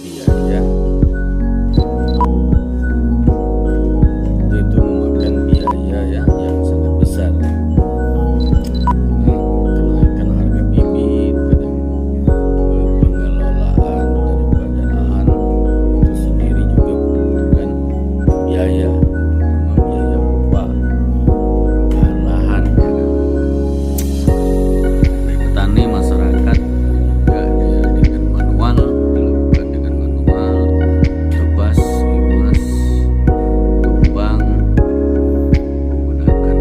biaya, itu memakan biaya yang sangat besar. Kenaikan harga bibit, kadang pengelolaan daripada lahan itu sendiri juga membutuhkan biaya, biaya upah lahan, ya kan? Dari petani masyarakat juga dengan manual, dilakukan dengan manual, tebas, limas, tumbang, menggunakan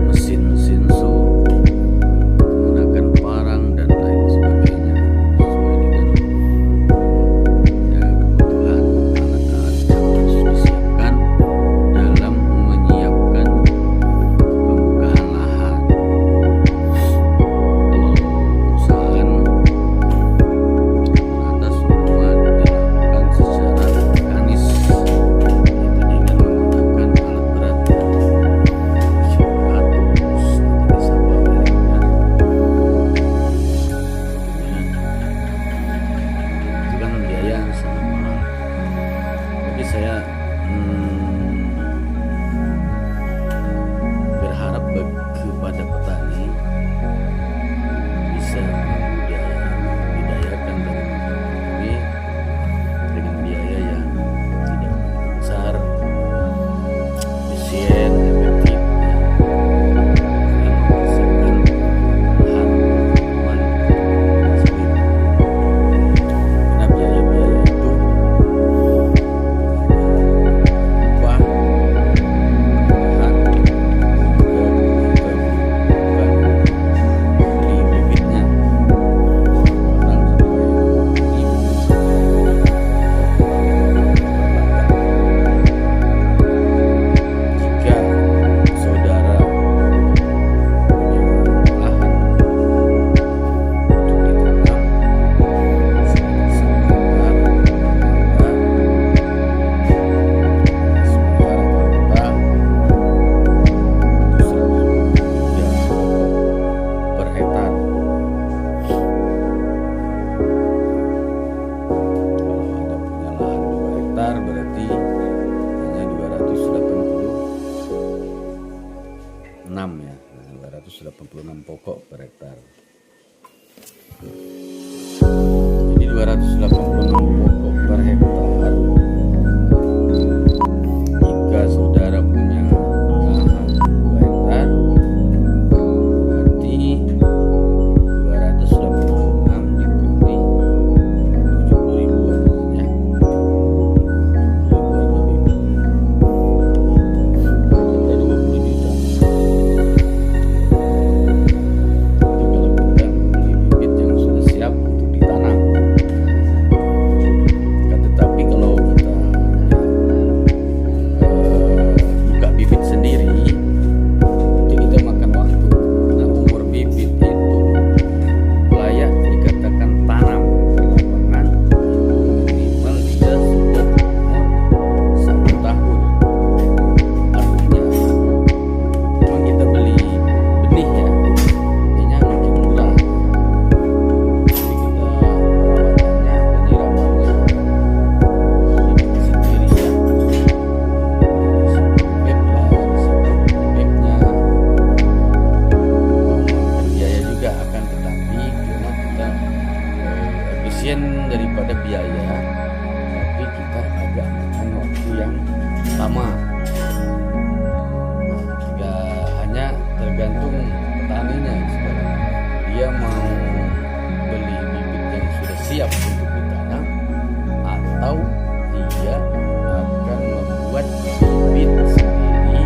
mesin-mesin su, menggunakan parang dan lain sebagainya sesuai dengan kebutuhan alat-alat yang harus disiapkan dalam menyiapkan pembukaan lahan. Kalau perusahaan atas semua dilakukan secara mekanis, yaitu dengan menggunakan alat berat, atus, disapa mereknya. Itu kan biaya yang sangat mahal. Jadi saya berharap kepada petani bisa membudidayakan dari ini dengan biaya yang tidak besar, efisien, efektif, dan mempersiapkan lahan tanaman sendiri. Karena biaya-biaya itu upah, lahan, juga kita bukan beli bibitnya. Orang sampai ribu jika saudara punya lahan untuk ditanam sekitar 1 hektar, itu 100.000 pokok per hektar. Kalau Anda punya lahan 2 hektar berarti hanya 286 ya, 286 pokok per hektar. Jadi 286 pokok per hektar, jika saudara punya lahan 2 hektar berarti 286 dikali 70.000 harganya, 70.000 harga bibit, kita 20 juta. Itu kalau kita beli bibit yang sudah siap untuk ditanam. Tetapi kalau kita buka bibit sendiri, itu kita makan waktu. Karena umur bibit itu layak dikatakan tanam ke lapangan itu minimal dia sudah umur 1 tahun. Artinya memang kita beli benih ya, benihnya makin murah. Jadi kita perawatannya, penyiramannya bibit sendiri ya. Pep lah, pepnya memakan biaya juga, akan tetapi cuma kita efisien daripada biaya, tapi kita agak makan waktu yang lama. Jika hanya tergantung petaninya sekarang, dia mau beli bibit yang sudah siap untuk ditanam atau dia akan membuat bibit sendiri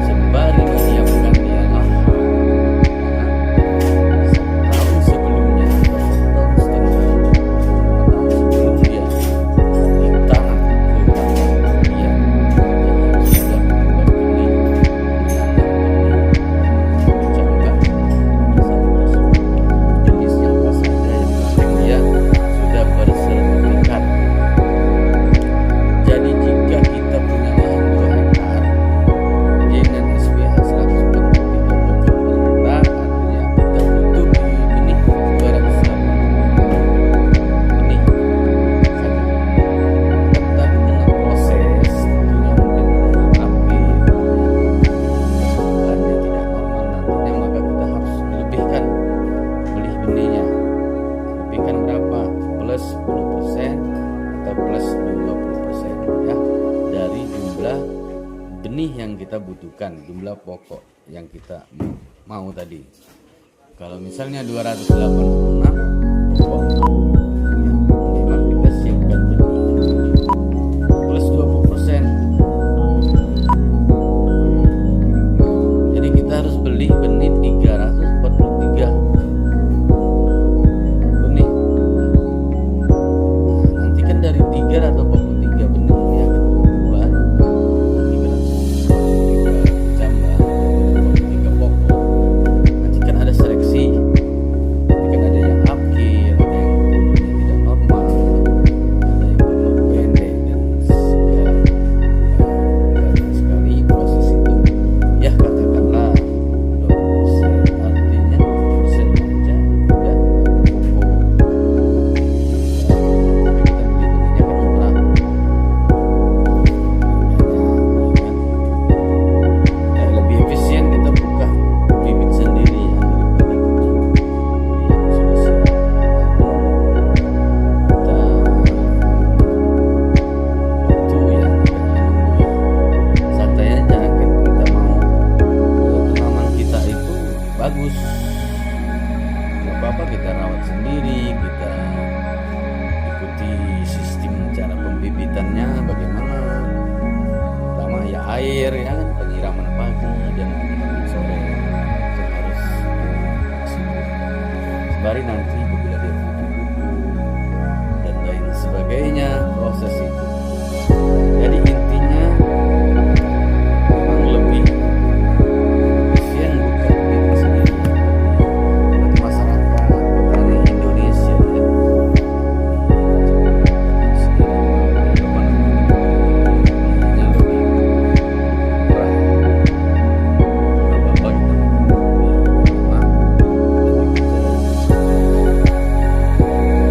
sembari menyiapkan dia lahan. Karena 1 tahun sebelumnya atau 1 tahun setengah, 2 tahun sebelum dia ditanam ke lahan dia benih yang kita butuhkan, jumlah pokok yang kita mau tadi. Kalau misalnya 286 pokok, ya, memang kita siapkan benih plus 20%. Jadi kita harus beli benih 343 benih. Nah, nanti kan dari 343 benih ini akan membuat 343 jambah, 343 pokok. Nanti kan ada seleksi, nanti kan ada yang upkill, ada yang tumbuhnya tidak normal, ada yang tumbuh pendek, dan banyak sekali proses itu. Ya katakanlah 20%, artinya 20% aja udah pokok. Kita beli benihnya kan murah harganya, ya kan. Lebih efisien kita buka bibit sendiri ya, daripada kita beli yang sudah siap. Kita waktu yang agaknya nunggu ya. Santai aja kan, kita mau tanaman kita itu bagus, nggak apa-apa kita rawat sendiri, kita ikuti sistem cara pembibitannya bagaimana, pertama ya air ya kan, penyiraman pagi dan penyiraman sore itu harus maksimal. Sembari nanti bila dia kupu-kupu dan lain sebagainya, proses itu. Jadi intinya memang lebih efisien buka bibit sendiri buat masyarakat petani Indonesia ya. Yang lebih murah. Kalau bapak kita mau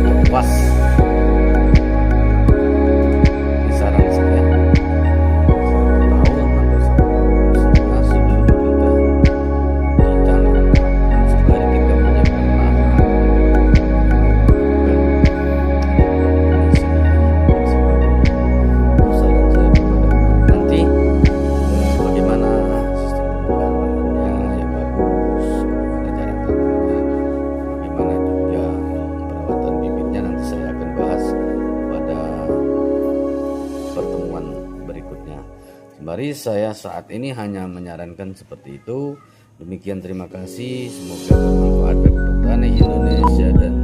lebih puas. Saran saya 1 tahun atau 1 tahun setengah sebelum kita ditanam, sembari kita menyiapkan lahan, bukan benih sendiri dan sebagainya. Itu saran saya kepada nanti bagaimana sistem pembuahannya yang bagus, bagaimana cara tanamnya, bagaimana juga perawatan bibitnya, nanti saya akan bahas pada pertemuan berikutnya. Sembari saya saat ini hanya menyarankan seperti itu. Demikian, terima kasih. Semoga bermanfaat bagi petani Indonesia dan